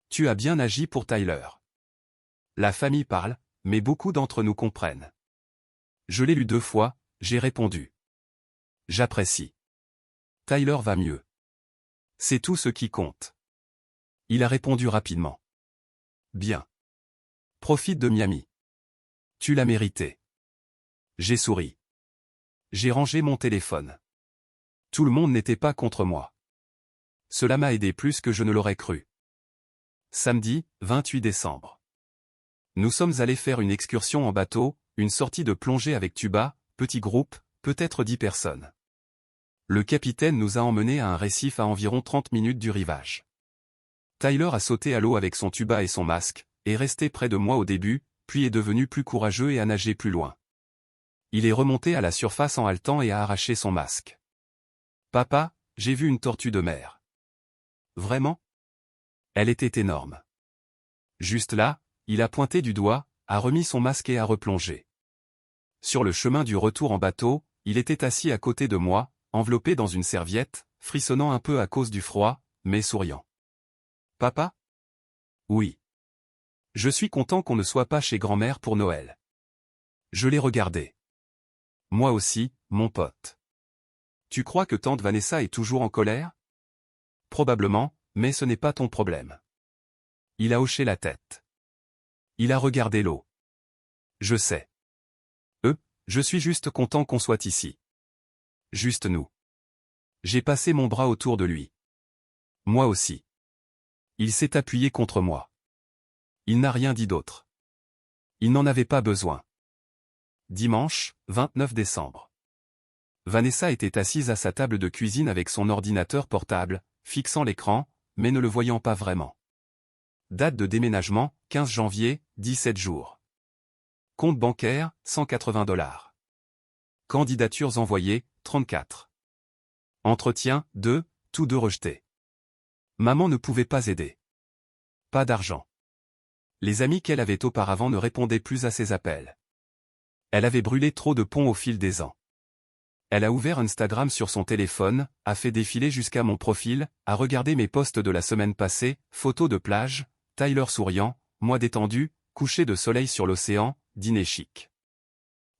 S1: Tu as bien agi pour Tyler. La famille parle, mais beaucoup d'entre nous comprennent. Je l'ai lu 2 fois, j'ai répondu. J'apprécie. Tyler va mieux. C'est tout ce qui compte. Il a répondu rapidement. Bien. Profite de Miami. Tu l'as mérité. J'ai souri. J'ai rangé mon téléphone. Tout le monde n'était pas contre moi. Cela m'a aidé plus que je ne l'aurais cru. Samedi, 28 décembre. Nous sommes allés faire une excursion en bateau, une sortie de plongée avec tuba, petit groupe, peut-être 10 personnes. Le capitaine nous a emmenés à un récif à environ 30 minutes du rivage. Tyler a sauté à l'eau avec son tuba et son masque, est resté près de moi au début, puis est devenu plus courageux et a nagé plus loin. Il est remonté à la surface en haletant et a arraché son masque. « Papa, j'ai vu une tortue de mer. »« Vraiment ? » Elle était énorme. Juste là, il a pointé du doigt, a remis son masque et a replongé. Sur le chemin du retour en bateau, il était assis à côté de moi, enveloppé dans une serviette, frissonnant un peu à cause du froid, mais souriant. « Papa ? » ? Oui. Je suis content qu'on ne soit pas chez grand-mère pour Noël. Je l'ai regardé. Moi aussi, mon pote. Tu crois que tante Vanessa est toujours en colère? Probablement, mais ce n'est pas ton problème. Il a hoché la tête. Il a regardé l'eau. Je sais. Je suis juste content qu'on soit ici. Juste nous. J'ai passé mon bras autour de lui. Moi aussi. Il s'est appuyé contre moi. Il n'a rien dit d'autre. Il n'en avait pas besoin. Dimanche, 29 décembre. Vanessa était assise à sa table de cuisine avec son ordinateur portable, fixant l'écran, mais ne le voyant pas vraiment. Date de déménagement, 15 janvier, 17 jours. Compte bancaire, 180 $. Candidatures envoyées, 34. Entretien, 2, tous deux rejetés. Maman ne pouvait pas aider. Pas d'argent. Les amis qu'elle avait auparavant ne répondaient plus à ses appels. Elle avait brûlé trop de ponts au fil des ans. Elle a ouvert Instagram sur son téléphone, a fait défiler jusqu'à mon profil, a regardé mes posts de la semaine passée, photos de plage, Tyler souriant, moi détendu, coucher de soleil sur l'océan, dîner chic.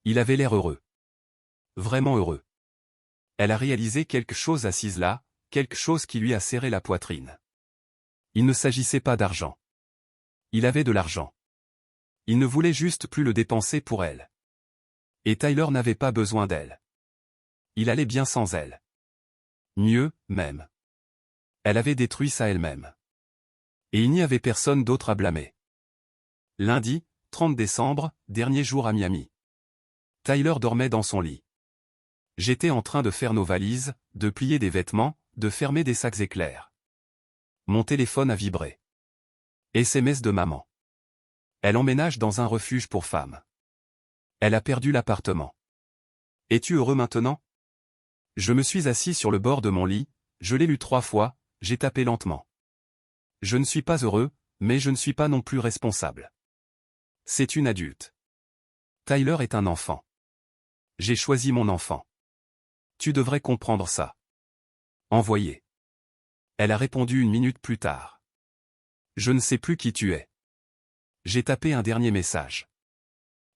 S1: Il avait l'air heureux. Vraiment heureux. Elle a réalisé quelque chose assise là, quelque chose qui lui a serré la poitrine. Il ne s'agissait pas d'argent. Il avait de l'argent. Il ne voulait juste plus le dépenser pour elle. Et Tyler n'avait pas besoin d'elle. Il allait bien sans elle. Mieux, même. Elle avait détruit ça elle-même. Et il n'y avait personne d'autre à blâmer. Lundi, 30 décembre, dernier jour à Miami. Tyler dormait dans son lit. J'étais en train de faire nos valises, de plier des vêtements, de fermer des sacs éclairs. Mon téléphone a vibré. SMS de maman. Elle emménage dans un refuge pour femmes. Elle a perdu l'appartement. Es-tu heureux maintenant? Je me suis assis sur le bord de mon lit, je l'ai lu 3 fois, j'ai tapé lentement. Je ne suis pas heureux, mais je ne suis pas non plus responsable. C'est une adulte. Tyler est un enfant. J'ai choisi mon enfant. Tu devrais comprendre ça. Envoyé. Elle a répondu 1 minute plus tard. Je ne sais plus qui tu es. J'ai tapé un dernier message.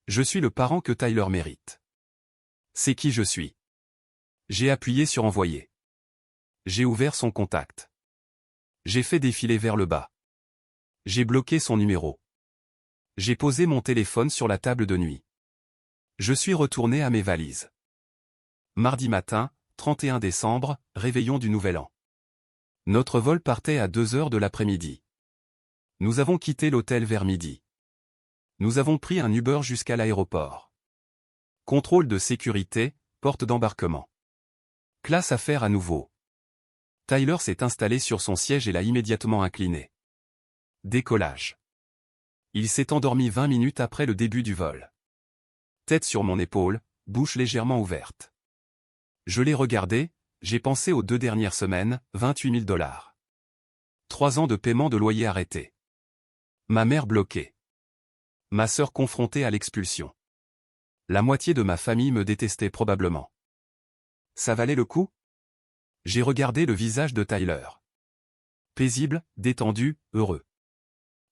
S1: Je suis le parent que Tyler mérite. C'est qui je suis. J'ai appuyé sur envoyer. J'ai ouvert son contact. J'ai fait défiler vers le bas. J'ai bloqué son numéro. J'ai posé mon téléphone sur la table de nuit. Je suis retourné à mes valises. Mardi matin, 31 décembre, réveillon du Nouvel An. Notre vol partait à 2 heures de l'après-midi. Nous avons quitté l'hôtel vers midi. Nous avons pris un Uber jusqu'à l'aéroport. Contrôle de sécurité, porte d'embarquement. Classe à faire à nouveau. Tyler s'est installé sur son siège et l'a immédiatement incliné. Décollage. Il s'est endormi 20 minutes après le début du vol. Tête sur mon épaule, bouche légèrement ouverte. Je l'ai regardé, j'ai pensé aux 2 dernières semaines, 28 000 $. 3 ans de paiement de loyer arrêté. Ma mère bloquée. Ma sœur confrontée à l'expulsion. La moitié de ma famille me détestait probablement. Ça valait le coup? J'ai regardé le visage de Tyler. Paisible, détendu, heureux.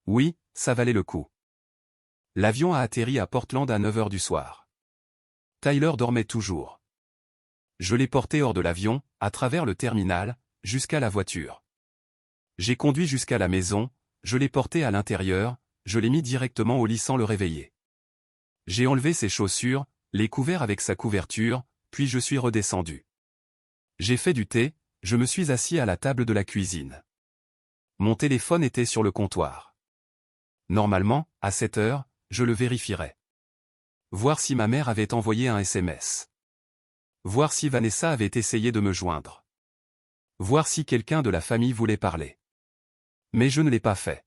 S1: Oui, ça valait le coup. L'avion a atterri à Portland à 9 heures du soir. Tyler dormait toujours. Je l'ai porté hors de l'avion, à travers le terminal, jusqu'à la voiture. J'ai conduit jusqu'à la maison, je l'ai porté à l'intérieur, je l'ai mis directement au lit sans le réveiller. J'ai enlevé ses chaussures, les couvert avec sa couverture, puis je suis redescendu. J'ai fait du thé, je me suis assis à la table de la cuisine. Mon téléphone était sur le comptoir. Normalement, à 7 heures, je le vérifierais. Voir si ma mère avait envoyé un SMS. Voir si Vanessa avait essayé de me joindre. Voir si quelqu'un de la famille voulait parler. Mais je ne l'ai pas fait.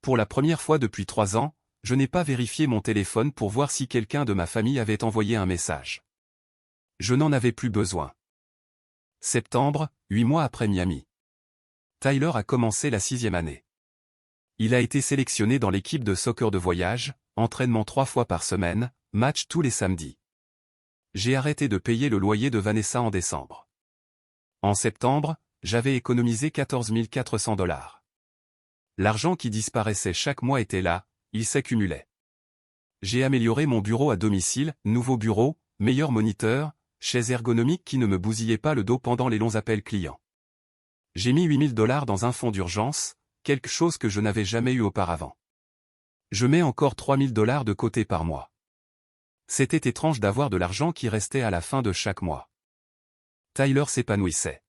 S1: Pour la première fois depuis 3 ans, je n'ai pas vérifié mon téléphone pour voir si quelqu'un de ma famille avait envoyé un message. Je n'en avais plus besoin. Septembre, 8 mois après Miami. Tyler a commencé la 6e année. Il a été sélectionné dans l'équipe de soccer de voyage, entraînement 3 fois par semaine, match tous les samedis. J'ai arrêté de payer le loyer de Vanessa en décembre. En septembre, j'avais économisé 14 400 $. L'argent qui disparaissait chaque mois était là, il s'accumulait. J'ai amélioré mon bureau à domicile, nouveau bureau, meilleur moniteur, chaise ergonomique qui ne me bousillait pas le dos pendant les longs appels clients. J'ai mis 8 000 $ dans un fonds d'urgence, quelque chose que je n'avais jamais eu auparavant. Je mets encore 3 000 $ de côté par mois. C'était étrange d'avoir de l'argent qui restait à la fin de chaque mois. Tyler s'épanouissait.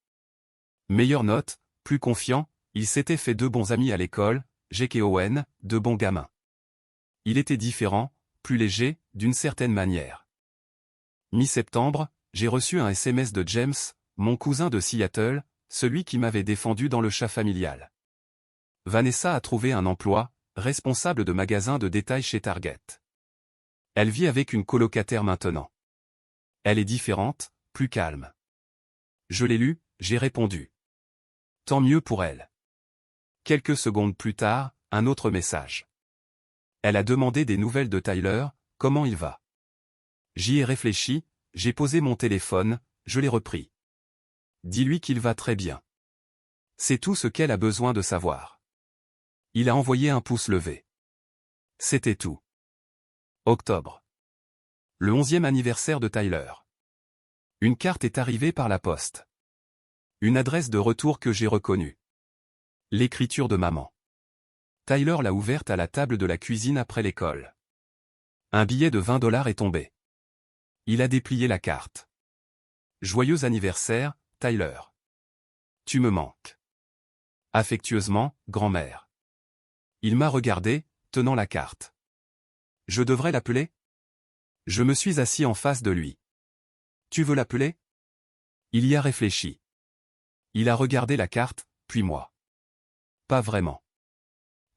S1: Meilleure note, plus confiant, il s'était fait 2 bons amis à l'école, Jake et Owen, 2 bons gamins. Il était différent, plus léger, d'une certaine manière. Mi-septembre, j'ai reçu un SMS de James, mon cousin de Seattle, celui qui m'avait défendu dans le chat familial. Vanessa a trouvé un emploi, responsable de magasin de détail chez Target. Elle vit avec une colocataire maintenant. Elle est différente, plus calme. Je l'ai lu, j'ai répondu. Tant mieux pour elle. Quelques secondes plus tard, un autre message. Elle a demandé des nouvelles de Tyler, comment il va. J'y ai réfléchi, j'ai posé mon téléphone, je l'ai repris. Dis-lui qu'il va très bien. C'est tout ce qu'elle a besoin de savoir. Il a envoyé un pouce levé. C'était tout. Octobre. Le 11e anniversaire de Tyler. Une carte est arrivée par la poste. Une adresse de retour que j'ai reconnue. L'écriture de maman. Tyler l'a ouverte à la table de la cuisine après l'école. Un billet de 20 $ est tombé. Il a déplié la carte. Joyeux anniversaire, Tyler. Tu me manques. Affectueusement, grand-mère. Il m'a regardé, tenant la carte. Je devrais l'appeler? Je me suis assis en face de lui. Tu veux l'appeler? Il y a réfléchi. Il a regardé la carte, puis moi. Pas vraiment.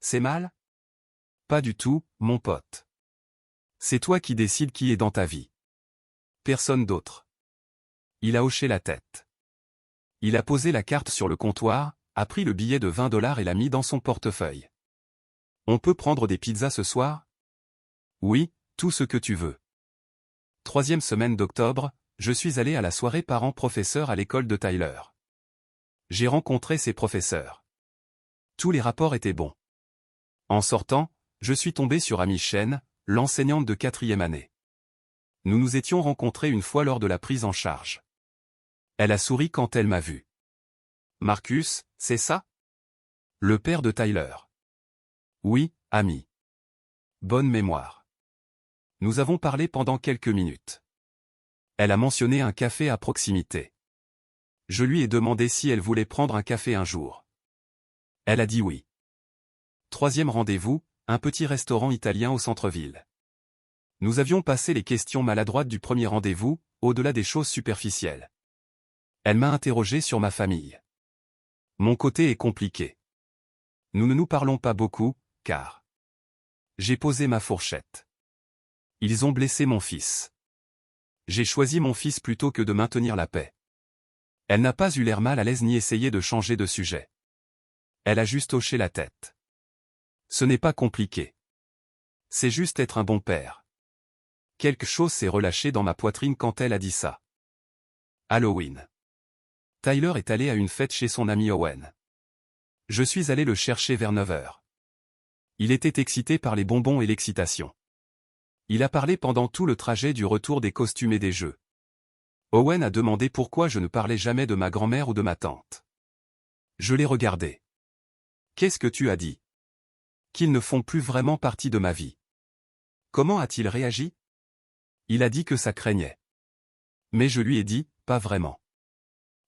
S1: C'est mal? Pas du tout, mon pote. C'est toi qui décides qui est dans ta vie. Personne d'autre. Il a hoché la tête. Il a posé la carte sur le comptoir, a pris le billet de 20 $ et l'a mis dans son portefeuille. On peut prendre des pizzas ce soir? Oui, tout ce que tu veux. 3e semaine d'octobre, je suis allé à la soirée parents-professeurs à l'école de Tyler. J'ai rencontré ses professeurs. Tous les rapports étaient bons. En sortant, je suis tombé sur Amy Chen, l'enseignante de 4e année. Nous nous étions rencontrés une fois lors de la prise en charge. Elle a souri quand elle m'a vu. Marcus, c'est ça? Le père de Tyler. Oui, Amy. Bonne mémoire. Nous avons parlé pendant quelques minutes. Elle a mentionné un café à proximité. Je lui ai demandé si elle voulait prendre un café un jour. Elle a dit oui. 3e rendez-vous, un petit restaurant italien au centre-ville. Nous avions passé les questions maladroites du premier rendez-vous, au-delà des choses superficielles. Elle m'a interrogé sur ma famille. Mon côté est compliqué. Nous ne nous parlons pas beaucoup, car j'ai posé ma fourchette. Ils ont blessé mon fils. J'ai choisi mon fils plutôt que de maintenir la paix. Elle n'a pas eu l'air mal à l'aise ni essayé de changer de sujet. Elle a juste hoché la tête. Ce n'est pas compliqué. C'est juste être un bon père. Quelque chose s'est relâché dans ma poitrine quand elle a dit ça. Halloween. Tyler est allé à une fête chez son ami Owen. Je suis allé le chercher vers 9 h. Il était excité par les bonbons et l'excitation. Il a parlé pendant tout le trajet du retour des costumes et des jeux. Owen a demandé pourquoi je ne parlais jamais de ma grand-mère ou de ma tante. Je l'ai regardé. Qu'est-ce que tu as dit? Qu'ils ne font plus vraiment partie de ma vie. Comment a-t-il réagi? Il a dit que ça craignait. Mais je lui ai dit, pas vraiment.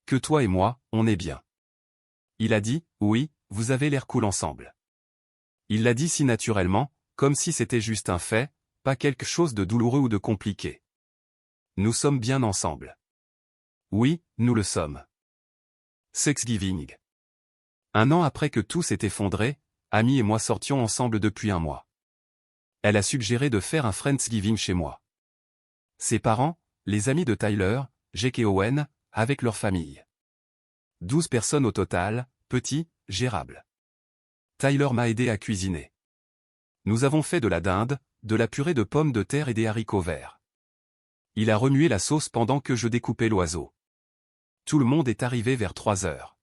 S1: Que toi et moi, on est bien. Il a dit, oui, vous avez l'air cool ensemble. Il l'a dit si naturellement, comme si c'était juste un fait, pas quelque chose de douloureux ou de compliqué. Nous sommes bien ensemble. Oui, nous le sommes. Thanksgiving. Un an après que tout s'est effondré, Amy et moi sortions ensemble depuis un mois. Elle a suggéré de faire un Friendsgiving chez moi. Ses parents, les amis de Tyler, Jake et Owen, avec leur famille. 12 personnes au total, petit, gérable. Tyler m'a aidé à cuisiner. Nous avons fait de la dinde, de la purée de pommes de terre et des haricots verts. Il a remué la sauce pendant que je découpais l'oiseau. Tout le monde est arrivé vers 3 heures.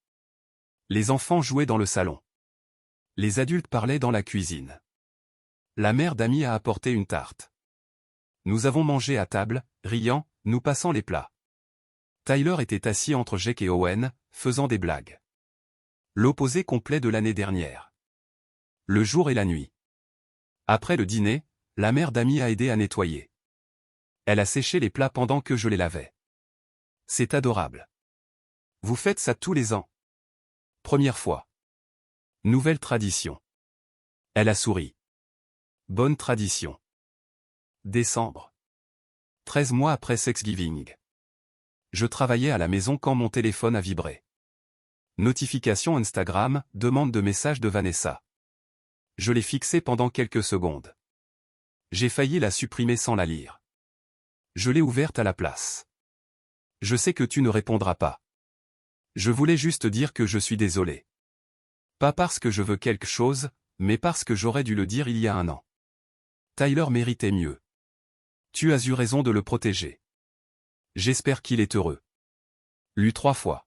S1: Les enfants jouaient dans le salon. Les adultes parlaient dans la cuisine. La mère d'Amy a apporté une tarte. Nous avons mangé à table, riant, nous passant les plats. Tyler était assis entre Jake et Owen, faisant des blagues. L'opposé complet de l'année dernière. Le jour et la nuit. Après le dîner, la mère d'Amy a aidé à nettoyer. Elle a séché les plats pendant que je les lavais. C'est adorable. Vous faites ça tous les ans. Première fois. Nouvelle tradition. Elle a souri. Bonne tradition. Décembre. 13 mois après Thanksgiving. Je travaillais à la maison quand mon téléphone a vibré. Notification Instagram, demande de message de Vanessa. Je l'ai fixée pendant quelques secondes. J'ai failli la supprimer sans la lire. Je l'ai ouverte à la place. Je sais que tu ne répondras pas. Je voulais juste dire que je suis désolé. Pas parce que je veux quelque chose, mais parce que j'aurais dû le dire il y a un an. Tyler méritait mieux. Tu as eu raison de le protéger. J'espère qu'il est heureux. Lu 3 fois.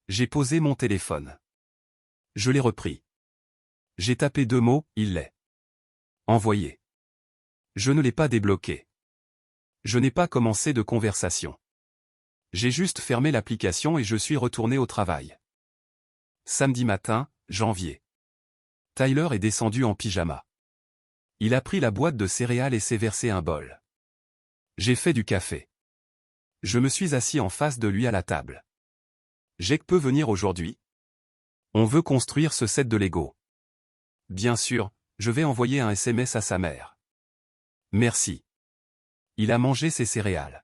S1: J'ai posé mon téléphone. Je l'ai repris. J'ai tapé 2 mots, il l'est. Envoyé. Je ne l'ai pas débloqué. Je n'ai pas commencé de conversation. J'ai juste fermé l'application et je suis retourné au travail. Samedi matin, janvier. Tyler est descendu en pyjama. Il a pris la boîte de céréales et s'est versé un bol. J'ai fait du café. Je me suis assis en face de lui à la table. Jake peut venir aujourd'hui? On veut construire ce set de Lego. Bien sûr, je vais envoyer un SMS à sa mère. Merci. Il a mangé ses céréales.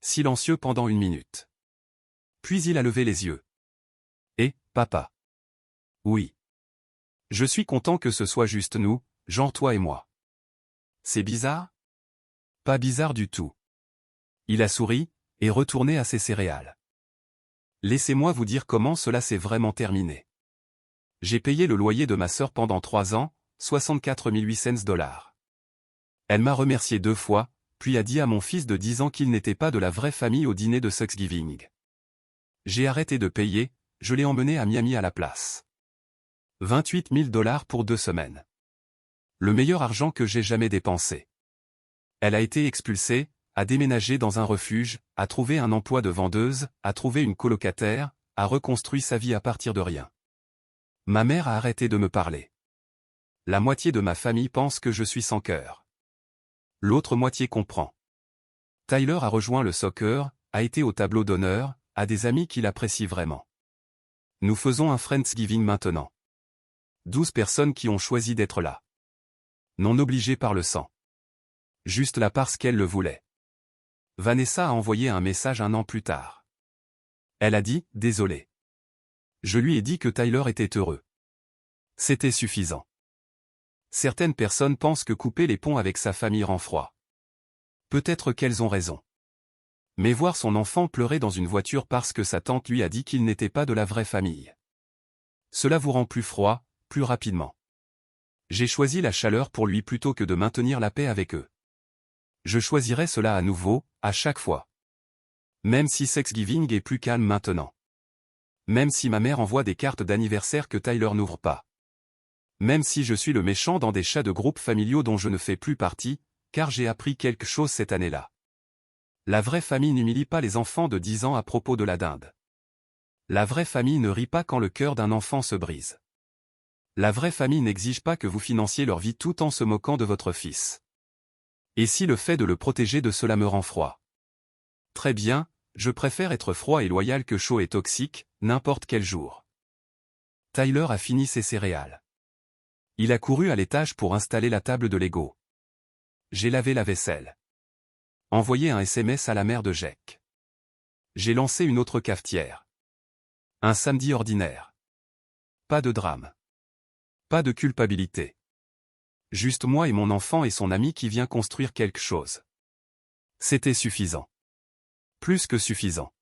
S1: Silencieux pendant 1 minute. Puis il a levé les yeux. Et, papa? Oui. Je suis content que ce soit juste nous, genre toi et moi. C'est bizarre? Pas bizarre du tout. Il a souri, et retourné à ses céréales. Laissez-moi vous dire comment cela s'est vraiment terminé. J'ai payé le loyer de ma sœur pendant 3 ans, 64 800 $. Elle m'a remercié 2 fois, puis a dit à mon fils de 10 ans qu'il n'était pas de la vraie famille au dîner de Thanksgiving. J'ai arrêté de payer, je l'ai emmené à Miami à la place. 28 000 $ pour 2 semaines. Le meilleur argent que j'ai jamais dépensé. Elle a été expulsée, a déménagé dans un refuge, a trouvé un emploi de vendeuse, a trouvé une colocataire, a reconstruit sa vie à partir de rien. Ma mère a arrêté de me parler. La moitié de ma famille pense que je suis sans cœur. L'autre moitié comprend. Tyler a rejoint le soccer, a été au tableau d'honneur, a des amis qu'il apprécie vraiment. Nous faisons un Friendsgiving maintenant. 12 personnes qui ont choisi d'être là. Non obligées par le sang. Juste là parce qu'elles le voulaient. Vanessa a envoyé un message 1 an plus tard. Elle a dit « Désolé ». Je lui ai dit que Tyler était heureux. C'était suffisant. Certaines personnes pensent que couper les ponts avec sa famille rend froid. Peut-être qu'elles ont raison. Mais voir son enfant pleurer dans une voiture parce que sa tante lui a dit qu'il n'était pas de la vraie famille. Cela vous rend plus froid, plus rapidement. J'ai choisi la chaleur pour lui plutôt que de maintenir la paix avec eux. Je choisirai cela à nouveau, à chaque fois. Même si Thanksgiving est plus calme maintenant. Même si ma mère envoie des cartes d'anniversaire que Tyler n'ouvre pas. Même si je suis le méchant dans des chats de groupes familiaux dont je ne fais plus partie, car j'ai appris quelque chose cette année-là. La vraie famille n'humilie pas les enfants de 10 ans à propos de la dinde. La vraie famille ne rit pas quand le cœur d'un enfant se brise. La vraie famille n'exige pas que vous financiez leur vie tout en se moquant de votre fils. Et si le fait de le protéger de cela me rend froid? Très bien, je préfère être froid et loyal que chaud et toxique, n'importe quel jour. Tyler a fini ses céréales. Il a couru à l'étage pour installer la table de Lego. J'ai lavé la vaisselle. Envoyé un SMS à la mère de Jack. J'ai lancé une autre cafetière. Un samedi ordinaire. Pas de drame. Pas de culpabilité. Juste moi et mon enfant et son ami qui vient construire quelque chose. C'était suffisant. Plus que suffisant.